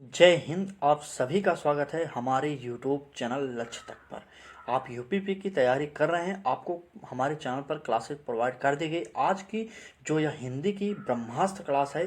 जय हिंद। आप सभी का स्वागत है हमारे यूट्यूब चैनल लक्ष्य तक पर। आप यूपीपी की तैयारी कर रहे हैं, आपको हमारे चैनल पर क्लासेस प्रोवाइड कर दी गई। आज की जो यह हिंदी की ब्रह्मास्त्र क्लास है,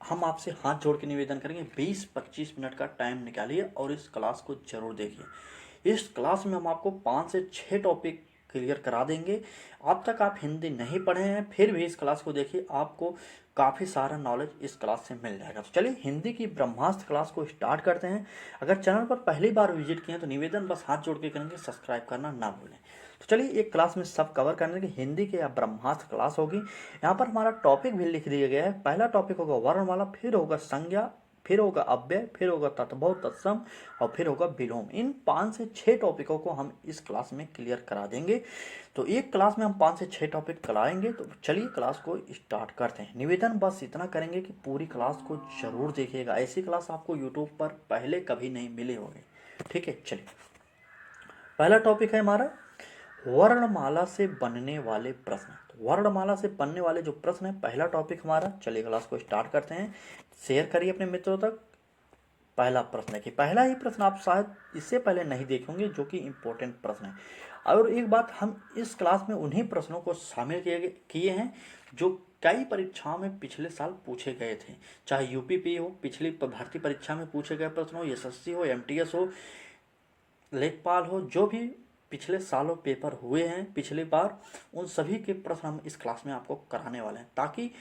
हम आपसे हाथ जोड़ के निवेदन करेंगे 20-25 मिनट का टाइम निकालिए और इस क्लास को जरूर देखिए। इस क्लास में हम आपको 5 से 6 टॉपिक क्लियर करा देंगे। अब तक आप हिंदी नहीं पढ़े हैं फिर भी इस क्लास को देखिए, आपको काफ़ी सारा नॉलेज इस क्लास से मिल जाएगा। तो चलिए हिंदी की ब्रह्मास्त्र क्लास को स्टार्ट करते हैं। अगर चैनल पर पहली बार विजिट किए हैं तो निवेदन बस हाथ जोड़ के करेंगे, सब्सक्राइब करना ना भूलें। तो चलिए एक क्लास में सब कवर करने की हिंदी की ब्रह्मास्त्र क्लास होगी। यहाँ पर हमारा टॉपिक भी लिख दिया गया है। पहला टॉपिक होगा वर्णमाला, फिर होगा संज्ञा, फिर होगा अव्यय, फिर होगा तत्भव तत्सम और फिर होगा विलोम। इन 5 से 6 टॉपिकों को हम इस क्लास में क्लियर करा देंगे। तो एक क्लास में हम 5 से 6 टॉपिक कराएंगे। तो चलिए क्लास को स्टार्ट करते हैं। निवेदन बस इतना करेंगे कि पूरी क्लास को जरूर देखिएगा। ऐसी क्लास आपको यूट्यूब पर पहले कभी नहीं मिले होंगे। ठीक है, चलिए पहला टॉपिक है हमारा वर्णमाला से बनने वाले प्रश्न। तो वर्णमाला से बनने वाले जो प्रश्न है, पहला टॉपिक हमारा। चलिए क्लास को स्टार्ट करते हैं। शेयर करिए अपने मित्रों तक। पहला प्रश्न है कि पहला ही प्रश्न आप शायद इससे पहले नहीं देखे होंगे, जो कि इम्पोर्टेंट प्रश्न है। और एक बात, हम इस क्लास में उन्हीं प्रश्नों को शामिल किए हैं जो कई परीक्षाओं में पिछले साल पूछे गए थे। चाहे यूपीपी हो, पिछली भर्ती परीक्षा में पूछे गए प्रश्न हो, एसएससी हो, एमटीएस हो, लेखपाल हो, जो भी पिछले सालों पेपर हुए हैं पिछली बार, उन सभी के प्रश्न हम इस क्लास में आपको कराने वाले हैं, ताकि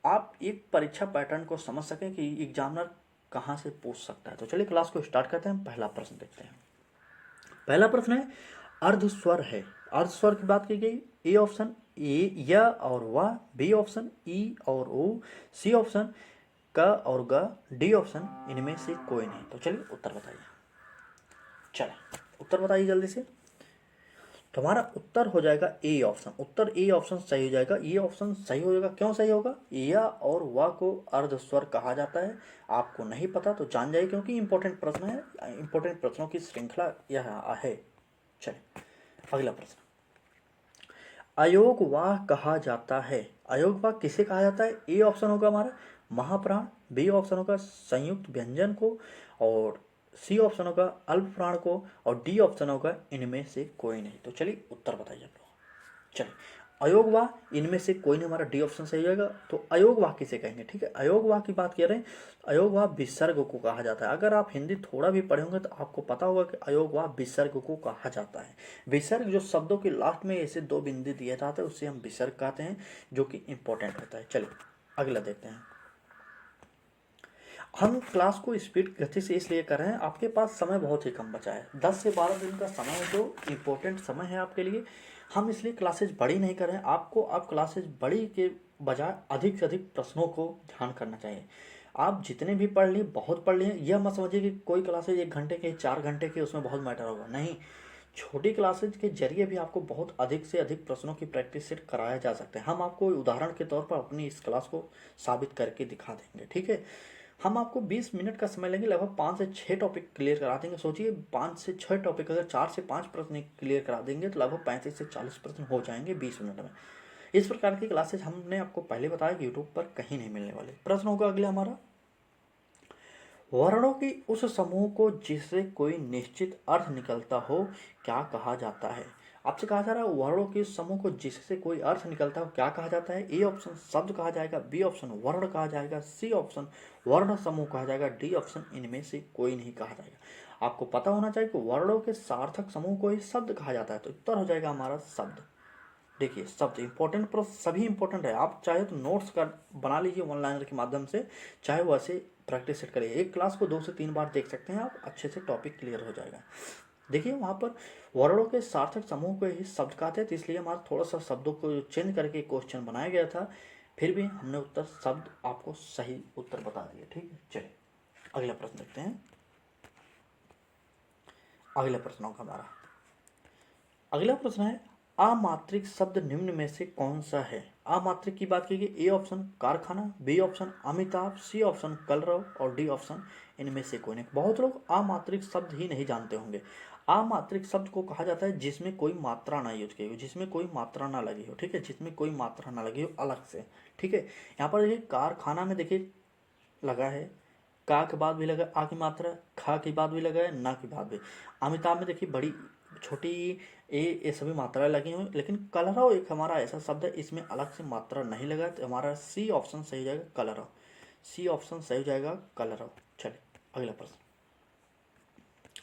आप एक परीक्षा पैटर्न को समझ सकें कि एग्जामिनर कहाँ से पूछ सकता है। तो चलिए क्लास को स्टार्ट करते हैं। पहला प्रश्न देखते हैं। पहला प्रश्न है अर्धस्वर है। अर्धस्वर की बात की गई। ए ऑप्शन ए य और व, बी ऑप्शन ई और ओ, सी ऑप्शन क और ग, डी ऑप्शन इनमें से कोई नहीं। तो चलिए उत्तर बताइए। चलिए उत्तर बताइए जल्दी से। तो हमारा उत्तर हो जाएगा A option. Uttar A option सही हो जाएगा। ये ऑप्शन सही हो जाएगा। क्यों सही होगा? या और वा को अर्धस्वर कहा जाता है। आपको नहीं पता तो जान जाइए, क्योंकि इंपॉर्टेंट प्रश्न है। इंपॉर्टेंट प्रश्नों की श्रृंखला यह है। चलिए अगला प्रश्न। अयोगवाह कहा जाता है। अयोगवाह किसे कहा जाता है? ए ऑप्शन होगा हमारा महाप्राण, बी ऑप्शन होगा संयुक्त व्यंजन को, और सी ऑप्शन होगा अल्प प्राण को, और डी ऑप्शन होगा इनमें से कोई नहीं। तो चलिए उत्तर बताइए आप लोग। चलिए अयोगवाह इनमें से कोई नहीं, हमारा डी ऑप्शन सही होगा। तो अयोगवाह किसे कहेंगे? ठीक है, अयोगवाह की बात कर रहे हैं। अयोगवाह विसर्ग को कहा जाता है। अगर आप हिंदी थोड़ा भी पढ़े होंगे तो आपको पता होगा कि अयोगवाह विसर्ग को कहा जाता है। विसर्ग जो शब्दों के लास्ट में ऐसे 2 बिंदु दिए जाते हैं उसे हम विसर्ग कहते हैं, जो कि इंपॉर्टेंट होता है। चलिए अगला देखते हैं। हम क्लास को स्पीड गति से इसलिए कर रहे हैं, आपके पास समय बहुत ही कम बचा है। 10 से 12 दिन का समय है जो इम्पोर्टेंट समय है आपके लिए। हम इसलिए क्लासेज बड़ी नहीं कर रहे हैं। आपको अब क्लासेज बड़ी के बजाय अधिक से अधिक प्रश्नों को ध्यान करना चाहिए। आप जितने भी पढ़ लिए बहुत पढ़ लिए, यह मत समझिए कि कोई क्लासेज 1 घंटे के 4 घंटे के उसमें बहुत मैटर होगा। नहीं, छोटी क्लासेज के जरिए भी आपको बहुत अधिक से अधिक प्रश्नों की प्रैक्टिस सेट कराया जा सकता है। हम आपको उदाहरण के तौर पर अपनी इस क्लास को साबित करके दिखा देंगे। ठीक है, हम आपको 20 मिनट का समय लेंगे, लगभग 5 से 6 टॉपिक क्लियर करा देंगे। सोचिए 5 से 6 टॉपिक, अगर 4 से 5 प्रश्न क्लियर करा देंगे तो लगभग 35 से 40 प्रश्न हो जाएंगे 20 मिनट में। इस प्रकार की क्लासेज हमने आपको पहले बताया कि यूट्यूब पर कहीं नहीं मिलने वाले। प्रश्न होगा अगले हमारा, वर्णों की उस समूह को जिससे कोई निश्चित अर्थ निकलता हो क्या कहा जाता है? आपसे कहा जा रहा है वर्णों के समूह को जिससे कोई अर्थ निकलता हो क्या कहा जाता है? ए ऑप्शन शब्द कहा जाएगा, बी ऑप्शन वर्ण कहा जाएगा, सी ऑप्शन वर्ण समूह कहा जाएगा, डी ऑप्शन इनमें से कोई नहीं कहा जाएगा। आपको पता होना चाहिए कि वर्णों के सार्थक समूह को ही शब्द कहा जाता है। तो उत्तर हो जाएगा हमारा शब्द। देखिए शब्द इंपॉर्टेंट, पर सभी इंपॉर्टेंट है। आप चाहे तो नोट्स का बना लीजिए वन लाइनर के माध्यम से, चाहे वो ऐसे प्रैक्टिस सेट करिए। एक क्लास को 2 से 3 बार देख सकते हैं आप, अच्छे से टॉपिक क्लियर हो जाएगा। देखिए वहाँ पर वर्णों के सार्थक समूह को ही शब्द कहते हैं, तो इसलिए हमारा थोड़ा सा शब्दों को चेंज करके क्वेश्चन बनाया गया था। फिर भी हमने उत्तर शब्द आपको सही उत्तर बता दिया। ठीक है, चलिए अगला प्रश्न देखते हैं। अगला प्रश्न होगा हमारा, अगला प्रश्न है अमात्रिक शब्द निम्न में से कौन सा है? अमात्रिक की बात कीजिए। ए ऑप्शन कारखाना, B option Amitabh, C option कलरव और डी ऑप्शन इनमें से कोई नहीं। बहुत लोग अमात्रिक शब्द ही नहीं जानते होंगे। अमात्रिक शब्द को कहा जाता है जिसमें कोई मात्रा ना यूज की हो, जिसमें कोई मात्रा ना लगी हो। ठीक है, जिसमें कोई मात्रा ना लगी हो अलग से। ठीक है, यहाँ पर देखिए कारखाना में देखिए लगा है, का के बाद भी लगा आ की मात्रा, खा के बाद भी लगा है, ना के बाद भी। अमिताभ में देखिए बड़ी छोटी ये सभी मात्राएं लगी हुई, लेकिन कलरव एक हमारा ऐसा शब्द है इसमें अलग से मात्रा नहीं लगा, तो हमारा सी ऑप्शन सही हो जाएगा कलरव। सी ऑप्शन सही हो जाएगा कलरव। चलिए अगला प्रश्न।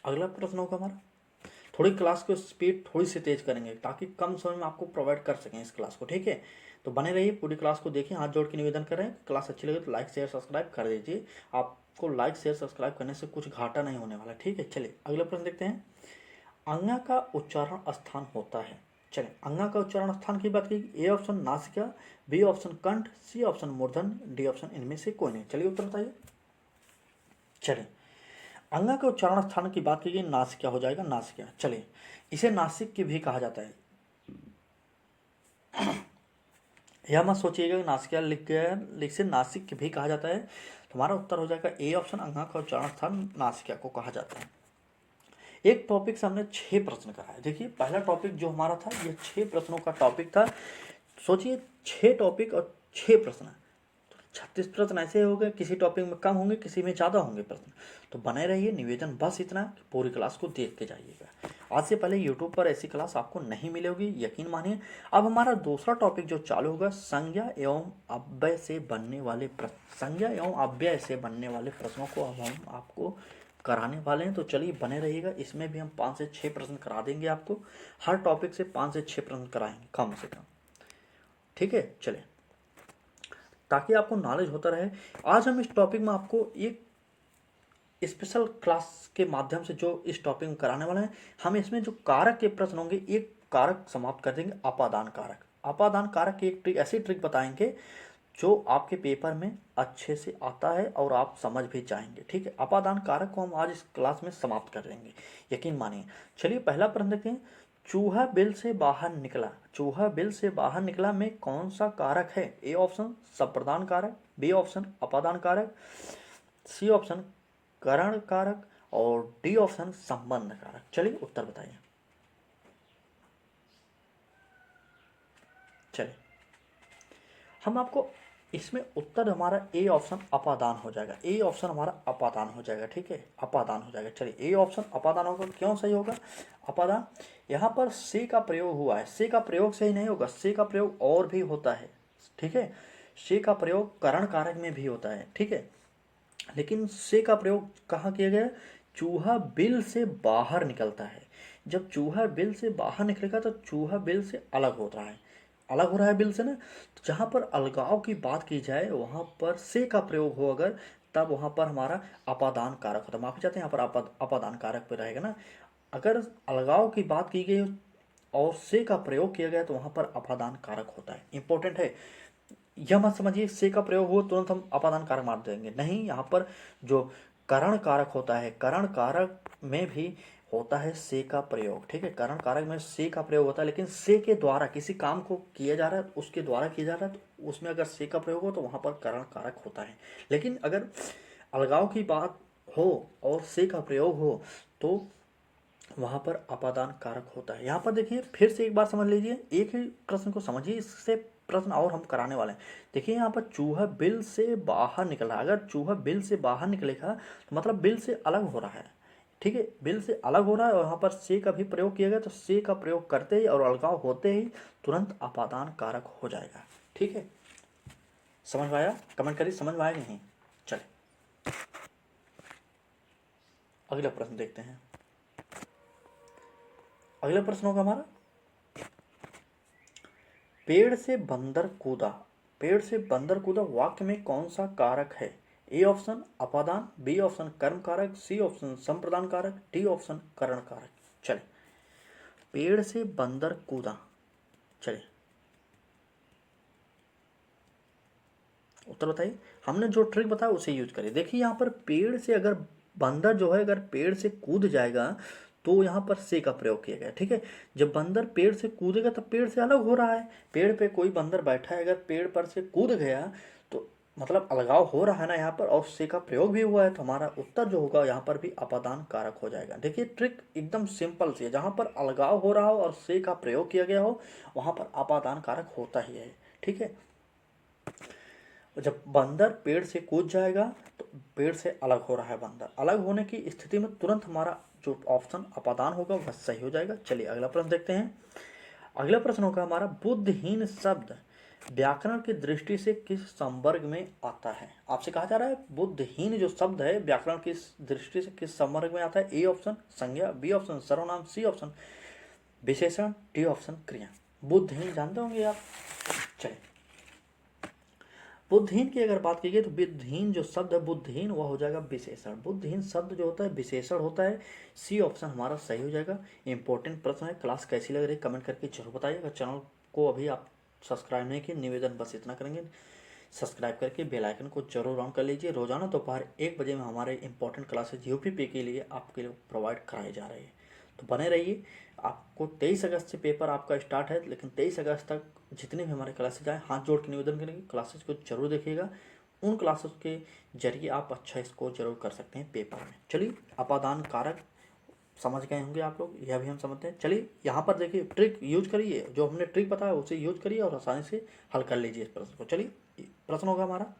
अगला प्रश्न होगा हमारा, थोड़ी क्लास को स्पीड थोड़ी सी तेज करेंगे ताकि कम समय में आपको प्रोवाइड कर सकें इस क्लास को, ठीक है। तो बने रहिए, पूरी क्लास को देखिए, हाथ जोड़ के निवेदन करें। क्लास अच्छी लगे तो लाइक शेयर सब्सक्राइब कर दीजिए। आपको लाइक शेयर सब्सक्राइब करने से कुछ घाटा नहीं होने वाला, ठीक है। चलिए अगला प्रश्न देखते हैं। अंगा का उच्चारण स्थान होता है। चलिए अंगा का उच्चारण स्थान की बात की, ए ऑप्शन नासिका, बी ऑप्शन कंठ, सी ऑप्शन मूर्धन, डी ऑप्शन इनमें से कोई नहीं। चलिए उत्तर बताइए। चलिए अंगा के उच्चारण स्थान की बात की गई, नासिका हो जाएगा, नासिका। चलिए इसे नासिक की भी कहा जाता है, यह मत सोचिएगा नासिका लिख गया है, लिख से नासिक की भी कहा जाता है। तुम्हारा उत्तर हो जाएगा ए ऑप्शन, अंगा का उच्चारण स्थान नासिका को कहा जाता है। एक टॉपिक से हमने 6 प्रश्न कराए। देखिए पहला टॉपिक जो हमारा था ये 6 प्रश्नों का टॉपिक था। सोचिए 6 टॉपिक और 6 प्रश्न, 36 प्रश्न ऐसे हो गए, किसी टॉपिक में कम होंगे, किसी में ज़्यादा होंगे प्रश्न। तो बने रहिए, निवेदन बस इतना कि पूरी क्लास को देख के जाइएगा। आज से पहले यूट्यूब पर ऐसी क्लास आपको नहीं मिलेगी, यकीन मानिए। अब हमारा दूसरा टॉपिक जो चालू होगा, संज्ञा एवं अव्यय से बनने वाले प्रश्न। संज्ञा एवं अव्यय से बनने वाले प्रश्नों को अब हम आपको कराने वाले हैं। तो चलिए बने रहिएगा, इसमें भी हम 5 से 6 प्रश्न करा देंगे आपको। हर टॉपिक से 5 से 6 प्रश्न कराएंगे कम से कम, ठीक है। चलिए ताकि आपको नॉलेज होता रहे। आज हम इस टॉपिक में आपको एक स्पेशल क्लास के माध्यम से जो इस टॉपिक में कराने वाले हैं, हम इसमें जो कारक के प्रश्न होंगे, एक कारक समाप्त कर देंगे, अपादान कारक। अपादान कारक की एक ट्रिक, ऐसी ट्रिक बताएंगे जो आपके पेपर में अच्छे से आता है और आप समझ भी जाएंगे, ठीक है। अपादान कारक को हम आज इस क्लास में समाप्त कर देंगे, यकीन मानिए। चलिए पहला प्रश्न देखते हैं। चूहा बिल से बाहर निकला, चूहा बिल से बाहर निकला में कौन सा कारक है? ए ऑप्शन संप्रदान कारक, बी ऑप्शन अपादान कारक, सी ऑप्शन करण कारक और डी ऑप्शन संबंध कारक। चलिए उत्तर बताइए। चलिए हम आपको इसमें उत्तर हमारा ए ऑप्शन अपादान हो जाएगा, ए ऑप्शन हमारा अपादान हो जाएगा, ठीक है, अपादान हो जाएगा। चलिए ए ऑप्शन अपादान होगा, क्यों सही होगा अपादान? यहाँ पर से का प्रयोग हुआ है, से का प्रयोग सही नहीं होगा, से का प्रयोग और भी होता है, ठीक है। से का प्रयोग करण कारक में भी होता है, ठीक है, लेकिन से का प्रयोग कहाँ किया गया? चूहा बिल से बाहर निकलता है। जब चूहा बिल से बाहर निकलेगा तो चूहा बिल से अलग हो रहा है, अलग हो रहा है बिल से ना। तो जहाँ पर अलगाव की बात की जाए वहाँ पर से का प्रयोग हो अगर, तब वहाँ पर हमारा अपादान कारक होता है। माफी चाहते हैं, यहाँ पर अपादान कारक पे रहेगा ना। अगर अलगाव की बात की गई और से का प्रयोग किया गया तो वहाँ पर अपादान कारक होता है। इंपॉर्टेंट है, यह मत समझिए से का प्रयोग हो तुरंत हम अपादान कारक मार देंगे, नहीं। यहाँ पर जो करण कारक होता है, करण कारक में भी होता है से का प्रयोग, ठीक है। करण कारक में से का प्रयोग होता है, लेकिन से के द्वारा किसी काम को किया जा रहा है, उसके द्वारा किया जा रहा है, तो उसमें अगर से का प्रयोग हो तो वहाँ पर करण कारक होता है। लेकिन अगर अलगाव की बात हो और से का प्रयोग हो तो वहाँ पर अपादान कारक होता है। यहाँ पर देखिए फिर से एक बार समझ लीजिए, एक ही प्रश्न को समझिए, इससे प्रश्न और हम कराने वाले हैं। देखिए यहाँ पर चूहा बिल से बाहर निकल रहा है, अगर चूहा बिल से बाहर निकलेगा तो मतलब बिल से अलग हो रहा है, ठीक है, बिल से अलग हो रहा है। और यहाँ पर से का भी प्रयोग किया गया तो से का प्रयोग करते ही और अलगाव होते ही तुरंत अपादान कारक हो जाएगा, ठीक है। समझ में आया? कमेंट करिए समझ में आया नहीं। चलिए अगला प्रश्न देखते हैं। अगला प्रश्न होगा हमारा, पेड़ से बंदर कूदा, पेड़ से बंदर कूदा वाक्य में कौन सा कारक है? ए ऑप्शन अपादान, बी ऑप्शन कर्म कारक, सी ऑप्शन संप्रदान कारक, डी ऑप्शन करण कारक। चले पेड़ से बंदर कूदा, चले उत्तर बताइए। हमने जो ट्रिक बताया उसे यूज करिए। देखिए यहाँ पर पेड़ से अगर बंदर जो है अगर पेड़ से कूद जाएगा तो यहाँ पर से का प्रयोग किया गया, ठीक है। जब बंदर पेड़ से कूदेगा तब पेड़ से अलग हो रहा है, पेड़ पे कोई बंदर बैठा है, अगर पेड़ पर से कूद गया तो मतलब अलगाव हो रहा है ना यहाँ पर, और से का प्रयोग भी हुआ है, तो हमारा उत्तर जो होगा यहाँ पर भी अपादान कारक हो जाएगा। देखिए ट्रिक एकदम सिंपल सी है, जहाँ पर अलगाव हो रहा हो और से का प्रयोग किया गया हो वहाँ पर अपादान कारक होता ही है, ठीक है। जब बंदर पेड़ से कूद जाएगा तो पेड़ से अलग हो रहा है बंदर, अलग होने की स्थिति में तुरंत हमारा जो ऑप्शन अपादान होगा वह सही हो जाएगा। चलिए अगला प्रश्न देखते हैं। अगला प्रश्न होगा हमारा, बुद्धिहीन शब्द व्याकरण की दृष्टि से किस संवर्ग में आता है? आपसे कहा जा रहा है बुद्धिहीन जो शब्द है व्याकरण की दृष्टि से किस संवर्ग में आता है? ए ऑप्शन संज्ञा, बी ऑप्शन सर्वनाम, सी ऑप्शन विशेषण, डी ऑप्शन क्रिया। बुद्धिहीन जानते होंगे आप। चलिए बुद्धिहीन की अगर बात की गई तो बुद्धिहीन जो शब्द है बुद्धिहीन वह हो जाएगा विशेषण। बुद्धिहीन शब्द जो होता है विशेषण होता है। सी ऑप्शन हमारा सही हो जाएगा। इंपॉर्टेंट प्रश्न है। क्लास कैसी लग रही है कमेंट करके जरूर बताइएगा। चैनल को अभी आप सब्सक्राइब नहीं किए, निवेदन बस इतना करेंगे, सब्सक्राइब करके बेल आइकन को जरूर ऑन कर लीजिए। रोजाना दोपहर 1 बजे में हमारे इंपॉर्टेंट क्लासेज यूपीपी के लिए आपके लिए प्रोवाइड कराई जा रही है, तो बने रहिए। आपको 23 अगस्त से पेपर आपका स्टार्ट है, लेकिन 23 अगस्त तक जितने भी हमारे क्लासेज आए हाथ जोड़ के निवेदन करेंगे क्लासेज को जरूर देखिएगा। उन क्लासेस के जरिए आप अच्छा स्कोर जरूर कर सकते हैं पेपर में। चलिए अपादान कारक समझ गए होंगे आप लोग, यह भी हम समझते हैं। चलिए यहाँ पर देखिए ट्रिक यूज करिए, जो हमने ट्रिक बताया उसे यूज करिए और आसानी से हल कर लीजिए इस प्रश्न को। चलिए प्रश्न होगा हमारा,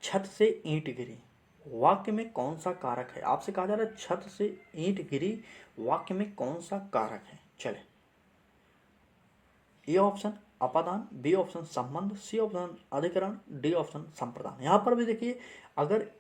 छत से ईंट गिरी वाक्य में कौन सा कारक है? आपसे कहा जा रहा है छत से ईंट गिरी वाक्य में कौन सा कारक है? चले ए ऑप्शन अपादान, बी ऑप्शन संबंध, सी ऑप्शन अधिकरण, डी ऑप्शन संप्रदान। यहां पर भी देखिए अगर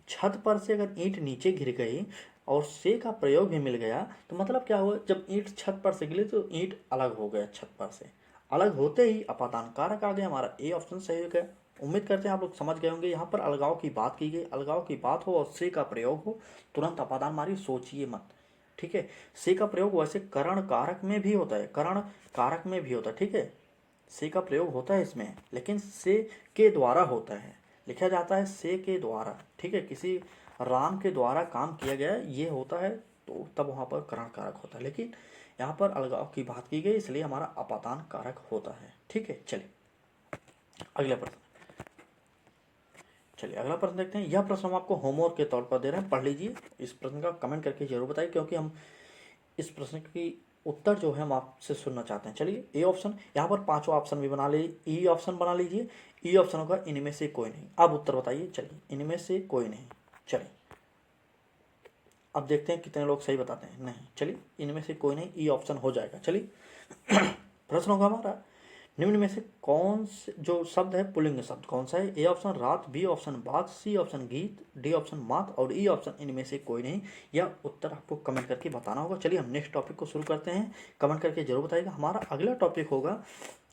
छत पर से अगर ईंट नीचे गिर गई और से का प्रयोग भी मिल गया तो मतलब क्या हुआ, जब ईंट छत पर से गिरी तो ईंट अलग हो गया, छत पर से अलग होते ही अपादान कारक आ गया। हमारा ए ऑप्शन सही हो गया। उम्मीद करते हैं आप लोग समझ गए होंगे। यहाँ पर अलगाव की बात की गई, अलगाव की बात हो और से का प्रयोग हो तुरंत अपादान मारिए, सोचिए मत। ठीक है, से का प्रयोग वैसे करण कारक में भी होता है, करण कारक में भी होता है। ठीक है, से का प्रयोग होता है इसमें, लेकिन से के द्वारा होता है, लिखा जाता है से के द्वारा। ठीक है, किसी राम के द्वारा काम किया गया ये होता है, तो तब वहां पर करण कारक होता है, लेकिन यहाँ पर अलगाव की बात की गई इसलिए हमारा अपादान कारक होता है। ठीक है, चलिए अगला प्रश्न। चलिए अगला प्रश्न देखते हैं। यह प्रश्न हम आपको होमवर्क के तौर पर दे रहे हैं, पढ़ लीजिए। इस प्रश्न का कमेंट करके जरूर बताइए, क्योंकि हम इस प्रश्न की उत्तर जो है हम आपसे सुनना चाहते हैं। चलिए ए ऑप्शन, यहाँ पर पांचों ऑप्शन भी बना लीजिए। ई ऑप्शन बना लीजिए। ई ऑप्शन होगा इनमें से कोई नहीं। अब उत्तर बताइए। चलिए इनमें से कोई नहीं। चलिए अब देखते हैं कितने लोग सही बताते हैं। नहीं, चलिए इनमें से कोई नहीं, ई ऑप्शन हो जाएगा। चलिए प्रश्न होगा हमारा, निम्न में से कौन से जो शब्द है पुल्लिंग शब्द कौन सा है? ए ऑप्शन रात, बी ऑप्शन बात, सी ऑप्शन गीत, डी ऑप्शन मात और ई ऑप्शन इनमें से कोई नहीं। यह उत्तर आपको कमेंट करके बताना होगा। चलिए हम नेक्स्ट टॉपिक को शुरू करते हैं, कमेंट करके जरूर बताइएगा। हमारा अगला टॉपिक होगा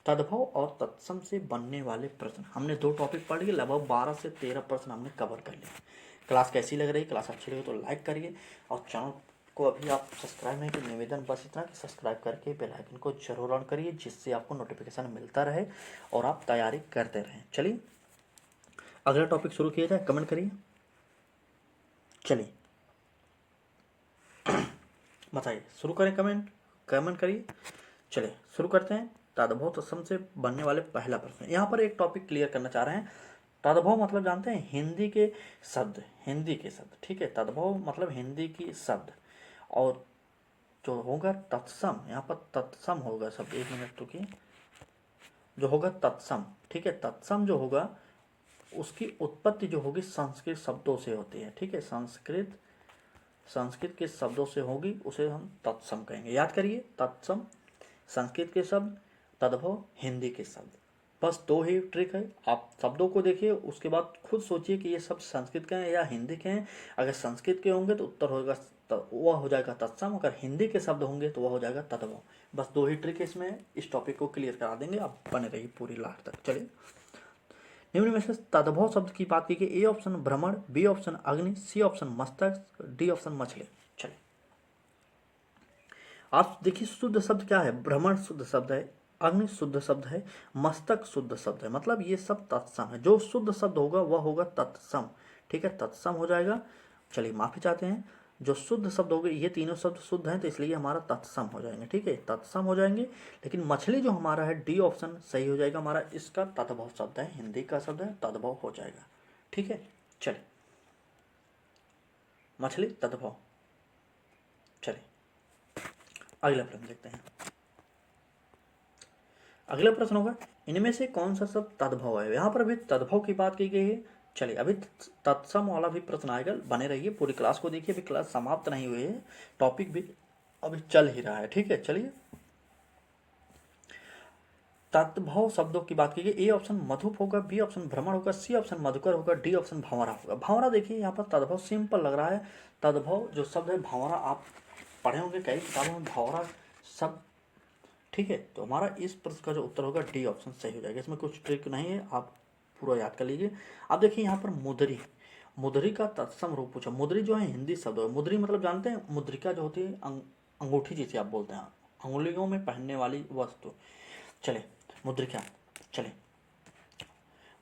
तद्भव और तत्सम से बनने वाले प्रश्न। हमने 2 टॉपिक पढ़ लिए, लगभग 12 से 13 प्रश्न हमने कवर कर लिए। क्लास कैसी लग रही? क्लास अच्छी लगी तो लाइक करिए, और चैनल को अभी आप सब्सक्राइब नहीं किए, निवेदन बस इतना कि सब्सक्राइब करके बेल आइकन को जरूर ऑन करिए, जिससे आपको नोटिफिकेशन मिलता रहे और आप तैयारी करते रहें। चलिए अगला टॉपिक शुरू किया जाए, कमेंट करिए। चलिए बताइए, शुरू करें? कमेंट करिए। चलिए शुरू करते हैं। तद्भव तत्सम से बनने वाले पहला प्रश्न। यहाँ पर एक टॉपिक क्लियर करना चाह रहे हैं। तद्भव मतलब जानते हैं हिंदी के शब्द, हिंदी के शब्द। ठीक है, तद्भव मतलब हिंदी की शब्द, और जो होगा तत्सम, यहाँ पर तत्सम होगा सब। 1 मिनट रुकिए, जो होगा तत्सम। ठीक है, तत्सम जो होगा उसकी उत्पत्ति जो होगी संस्कृत शब्दों से होती है। ठीक है, संस्कृत के शब्दों से होगी, उसे हम तत्सम कहेंगे। याद करिए, तत्सम संस्कृत के शब्द, तद्भव हिंदी के शब्द। बस 2 ही ट्रिक है। आप शब्दों को देखिए, उसके बाद खुद सोचिए कि ये सब संस्कृत के हैं या हिंदी के हैं। अगर संस्कृत के होंगे तो उत्तर होगा वह हो जाएगा तत्सम, अगर हिंदी के शब्द होंगे तो वह हो जाएगा तद्भव। बस 2 ही ट्रिक इसमें, इस टॉपिक को क्लियर करा देंगे। आप बने रहिए पूरी लास्ट तक। चलिए निम्न में से तद्भव शब्द की बात की गई। ए ऑप्शन भ्रमण, बी ऑप्शन अग्नि, सी ऑप्शन मस्तक, डी ऑप्शन मछली। चलिए आप देखिए, शुद्ध शब्द क्या है? भ्रमण शुद्ध शब्द है, अग्नि शुद्ध शब्द है, मस्तक शुद्ध शब्द है, मतलब ये सब तत्सम है। जो शुद्ध शब्द होगा वह होगा तत्सम। ठीक है, तत्सम हो जाएगा। चलिए माफी चाहते हैं, जो शुद्ध शब्द हो गए, ये तीनों शब्द शुद्ध हैं तो इसलिए हमारा तत्सम हो जाएंगे। ठीक है, तत्सम हो जाएंगे। लेकिन मछली जो हमारा है, डी ऑप्शन सही हो जाएगा हमारा। इसका तद्भव शब्द है, हिंदी का शब्द है, तद्भव हो जाएगा। ठीक है, चलिए मछली तद्भव। चलिए अगला प्रश्न देखते हैं। अगला प्रश्न होगा, इनमें से कौन सा शब्द तद्भव है। यहाँ पर भी तद्भव की बात की गई है। चलिए अभी तत्सम वाला भी प्रश्न आएगा, बने रहिए, पूरी क्लास को देखिए, अभी क्लास समाप्त नहीं हुई है, टॉपिक भी अभी चल ही रहा है, ठीक है। चलिए तद्भव शब्दों की बात कीजिए। ए ऑप्शन मधुप होगा, बी ऑप्शन भ्रमण होगा, सी ऑप्शन मधुकर होगा, डी ऑप्शन भंवरा होगा। भंवरा देखिए यहाँ पर तद्भव सिंपल लग रहा है। तद्भव जो शब्द है भंवरा, आप पढ़े होंगे कई किताबों में भंवरा शब्द, ठीक है। तो हमारा इस प्रश्न का जो उत्तर होगा डी ऑप्शन सही हो जाएगा। इसमें कुछ ट्रिक नहीं है, आप पूरा याद कर लीजिए। अब देखिए यहाँ पर मुद्री, मुद्री का तत्सम रूप पूछा। मुद्री जो है हिंदी शब्द है। मुद्री मतलब जानते हैं, मुद्रिका जो होती है अंगूठी जिसे आप बोलते हैं, अंगुलियों में पहनने वाली वस्तु। चले मुद्रिका, चले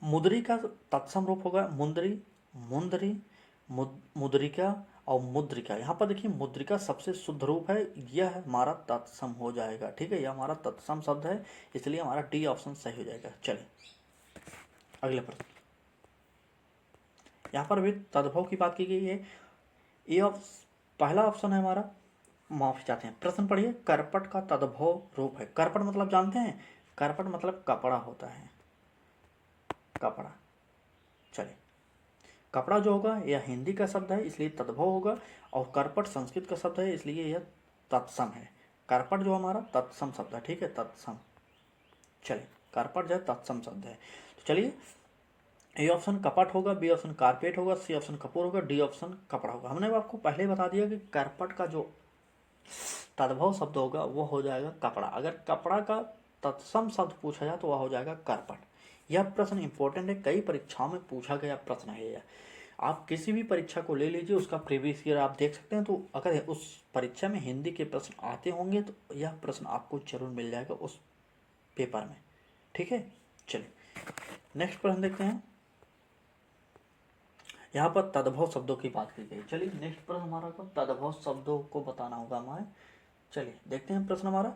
मुद्री का तत्सम रूप होगा मुंदरी, मुंदरी, मुद्रिका और मुद्रिका। यहाँ पर देखिए मुद्रिका सबसे शुद्ध रूप है, यह हमारा तत्सम हो जाएगा, ठीक है। यह हमारा तत्सम शब्द है, इसलिए हमारा डी ऑप्शन सही हो जाएगा। चलिए अगले प्रश्न, यहाँ पर भी तद्भव की बात की गई है। ये पहला ऑप्शन है हमारा, माफी चाहते हैं, प्रश्न पढ़िए। करपट का तद्भव रूप है। करपट मतलब जानते हैं, करपट मतलब कपड़ा होता है, कपड़ा। चलिए कपड़ा जो होगा यह हिंदी का शब्द है, इसलिए तद्भव होगा, और करपट संस्कृत का शब्द है, इसलिए यह तत्सम है। करपट जो हमारा तत्सम शब्द है, ठीक है, तत्सम। चलिए करपट जो है तत्सम शब्द है। तो चलिए ए ऑप्शन कपट होगा, बी ऑप्शन कारपेट होगा, सी ऑप्शन कपूर होगा, डी ऑप्शन कपड़ा होगा। हमने आपको पहले ही बता दिया कि करपट का जो तद्भव शब्द होगा वो हो जाएगा कपड़ा। अगर कपड़ा का तत्सम शब्द पूछा जाए तो वह हो जाएगा करपट। यह प्रश्न इंपॉर्टेंट है, कई परीक्षाओं में पूछा गया प्रश्न है यह। आप किसी भी परीक्षा को ले लीजिए, उसका प्रीवियस ईयर आप देख सकते हैं, तो अगर उस परीक्षा में हिंदी के प्रश्न आते होंगे तो यह प्रश्न आपको जरूर मिल जाएगा उस पेपर में, ठीक है। चलिए नेक्स्ट प्रश्न देखते हैं। यहाँ पर तद्भव शब्दों की बात की गई। चलिए नेक्स्ट प्रश्न हमारा को तद्भव शब्दों को बताना होगा हमारे। चलिए देखते हैं प्रश्न हमारा।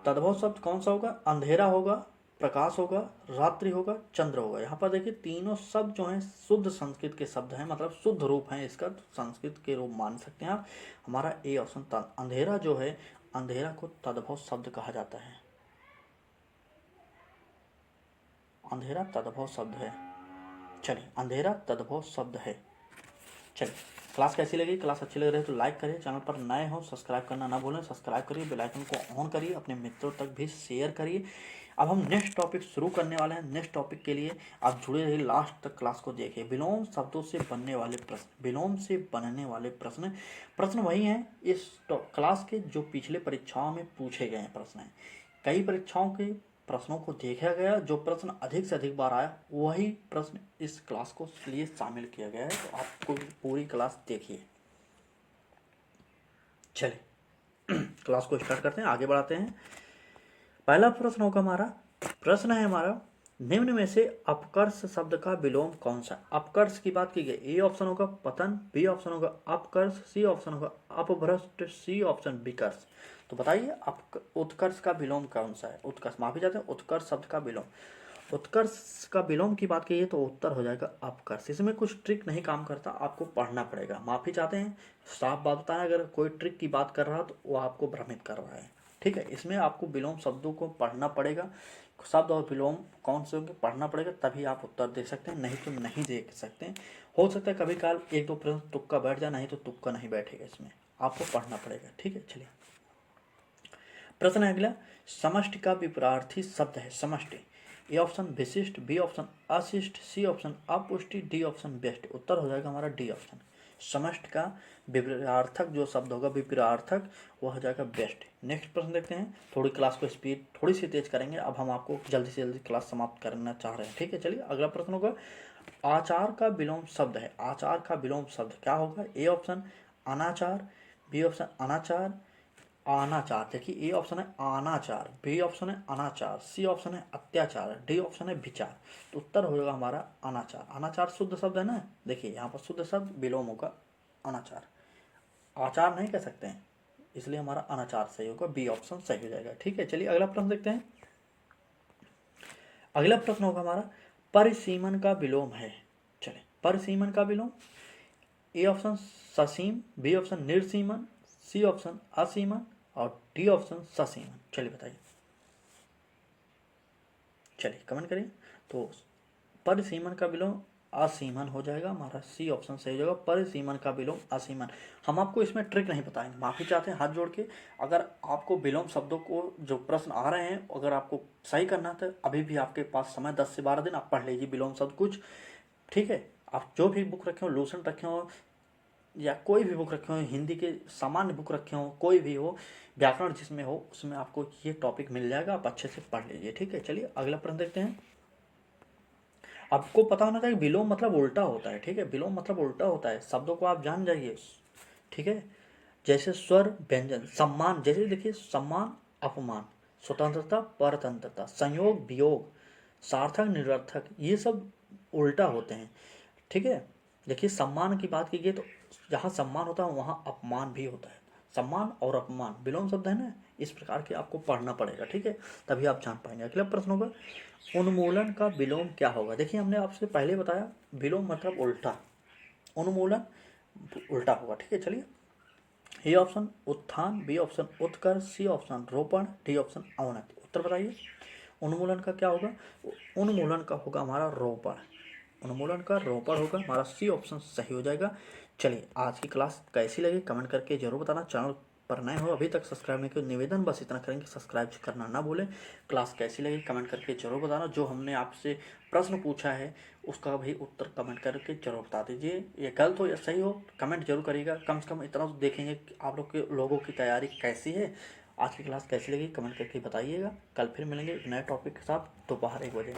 तद्भव शब्द कौन सा होगा। अंधेरा होगा, प्रकाश होगा, रात्रि होगा, चंद्र होगा। यहाँ पर देखिए तीनों शब्द जो हैं शुद्ध संस्कृत के शब्द हैं, मतलब शुद्ध रूप हैं इसका, तो संस्कृत के रूप मान सकते हैं आप। हमारा ए ऑप्शन अंधेरा जो है, अंधेरा को तद्भव शब्द कहा जाता है। अंधेरा तद्भव शब्द है। चलिए अंधेरा तद्भव शब्द है। चलिए क्लास कैसी लगी, क्लास अच्छी लग रही है तो लाइक करिए, चैनल पर नए हो सब्सक्राइब करना ना भूलें, सब्सक्राइब करिए, बेल आइकन को ऑन करिए, अपने मित्रों तक भी शेयर करिए। अब हम नेक्स्ट टॉपिक शुरू करने वाले हैं। नेक्स्ट टॉपिक के लिए आप जुड़े रहिए, लास्ट तक क्लास को देखिए। विलोम शब्दों से बनने वाले प्रश्न, विलोम से बनने वाले प्रश्न, प्रश्न वही हैं इस क्लास के जो पिछले परीक्षाओं में पूछे गए प्रश्न हैं। कई परीक्षाओं के प्रश्नों को देखा गया, जो प्रश्न अधिक से अधिक बार आया वही प्रश्न इस क्लास को लिए शामिल किया गया है, तो आपको पूरी क्लास देखिए। चलिए क्लास को स्टार्ट करते हैं, आगे बढ़ाते हैं। पहला प्रश्न होगा हमारा, प्रश्न है हमारा, निम्न में से अपकर्ष शब्द का विलोम कौन सा। अपकर्ष की बात की गई, ए ऑप्शन होगा पतन, बी ऑप्शन होगा अपकर्ष, सी ऑप्शन होगा अपभ्रष्ट, सी ऑप्शन विकर्ष। तो बताइए उत्कर्ष का विलोम कौन सा है। उत्कर्ष, माफी चाहते हैं, उत्कर्ष शब्द का विलोम, उत्कर्ष का विलोम की बात की तो उत्तर हो जाएगा अपकर्ष। इसमें कुछ ट्रिक नहीं काम करता, आपको पढ़ना पड़ेगा। माफी चाहते हैं, साफ बात बताएं, अगर कोई ट्रिक की बात कर रहा तो वो आपको भ्रमित कर रहा है, ठीक है। इसमें आपको विलोम शब्दों को पढ़ना पड़ेगा, शब्द और विलोम कौन से होंगे पढ़ना पड़ेगा, तभी आप उत्तर दे सकते हैं, नहीं तो नहीं दे सकते हैं। हो सकता है कभी काल एक दो प्रश्न तुक्का बैठ जाए, नहीं तो तुक्का नहीं बैठेगा, इसमें आपको पढ़ना पड़ेगा, ठीक है। चलिए प्रश्न है अगला, समष्टि का विपरीतार्थी शब्द है समष्टि। ए ऑप्शन विशिष्ट, बी ऑप्शन अशिष्ट, सी ऑप्शन अपुष्टि, डी ऑप्शन बेस्ट। उत्तर हो जाएगा हमारा डी ऑप्शन। समष्टि का विपरीतार्थक जो शब्द होगा, विपरीतार्थक, वह हो जाएगा बेस्ट। नेक्स्ट प्रश्न देखते हैं। थोड़ी क्लास को स्पीड थोड़ी सी तेज करेंगे, अब हम आपको जल्दी से जल्दी क्लास समाप्त करना चाह रहे हैं, ठीक है। चलिए अगला प्रश्न होगा, आचार का विलोम शब्द है। आचार का विलोम शब्द क्या होगा। ए ऑप्शन अनाचार, बी ऑप्शन अनाचार, अनाचार। देखिए ए ऑप्शन है अनाचार, बी ऑप्शन है अनाचार, सी ऑप्शन है अत्याचार, डी ऑप्शन है विचार। तो उत्तर होगा हमारा अनाचार। अनाचार शुद्ध शब्द है ना, देखिए यहाँ पर शुद्ध शब्द विलोम होगा अनाचार, आचार नहीं कह सकते हैं, इसलिए हमारा अनाचार सही होगा, बी ऑप्शन सही हो जाएगा, ठीक है। चलिए अगला प्रश्न देखते हैं। अगला प्रश्न होगा हमारा, परिसीमन का विलोम है। चलिए परिसीमन का विलोम, ए ऑप्शन ससीम, बी ऑप्शन निर्सीमन, सी ऑप्शन असीमन और डी ऑप्शन ससीमन। चलिए बताइए। चलिए कमेंट करिए। तो परिसीमन का विलोम असीमन हो जाएगा, हमारा सी ऑप्शन सही हो जाएगा, परिसीमन का विलोम असीमन। हम आपको इसमें ट्रिक नहीं बताएंगे, माफ़ी चाहते हैं हाथ जोड़ के। अगर आपको विलोम शब्दों को जो प्रश्न आ रहे हैं अगर आपको सही करना है तो अभी भी आपके पास समय 10 से 12 दिन, आप पढ़ लीजिए विलोम शब्द कुछ, ठीक है। आप जो भी बुक रखे हो, लूसेंट रखे हो या कोई भी बुक रखे हो, हिंदी के सामान्य बुक रखे हो, कोई भी हो, व्याकरण जिसमें हो उसमें आपको ये टॉपिक मिल जाएगा, आप अच्छे से पढ़ लीजिए, ठीक है। चलिए अगला प्रश्न देखते हैं। आपको पता होना चाहिए विलोम मतलब उल्टा होता है, ठीक है। विलोम मतलब उल्टा होता है, शब्दों को आप जान जाइए, ठीक है। जैसे स्वर व्यंजन, सम्मान, जैसे देखिए सम्मान अपमान, स्वतंत्रता परतंत्रता, संयोग वियोग, सार्थक निरर्थक, ये सब उल्टा होते हैं, ठीक है। देखिए सम्मान की बात कीजिए तो जहाँ सम्मान होता है वहाँ अपमान भी होता है। सम्मान और अपमान विलोम शब्द है ना, इस प्रकार के आपको पढ़ना पड़ेगा, ठीक है, तभी आप जान पाएंगे। अगला प्रश्न होगा उन्मूलन का विलोम क्या होगा। देखिए हमने आपसे पहले बताया विलोम मतलब उल्टा, उन्मूलन उल्टा होगा, ठीक है। चलिए ए ऑप्शन उत्थान, बी ऑप्शन उत्कर्ष, सी ऑप्शन रोपण, डी ऑप्शन अवनति। उत्तर बताइए उन्मूलन का क्या होगा। उन्मूलन का होगा हमारा रोपण, उन्मूलन का रोपण होगा, हमारा सी ऑप्शन सही हो जाएगा। चलिए आज की क्लास कैसी लगी कमेंट करके जरूर बताना। चैनल पर नए हो अभी तक सब्सक्राइब नहीं किया, निवेदन बस इतना करेंगे सब्सक्राइब करना ना भूलें। क्लास कैसी लगी कमेंट करके जरूर बताना। जो हमने आपसे प्रश्न पूछा है उसका भी उत्तर कमेंट करके जरूर बता दीजिए, ये गलत हो या सही हो कमेंट जरूर करिएगा। कम से कम इतना तो देखेंगे कि आप लोगों की तैयारी कैसी है। आज की क्लास कैसी लगी कमेंट करके बताइएगा। कल फिर मिलेंगे एक नए टॉपिक के साथ दोपहर 1 बजे।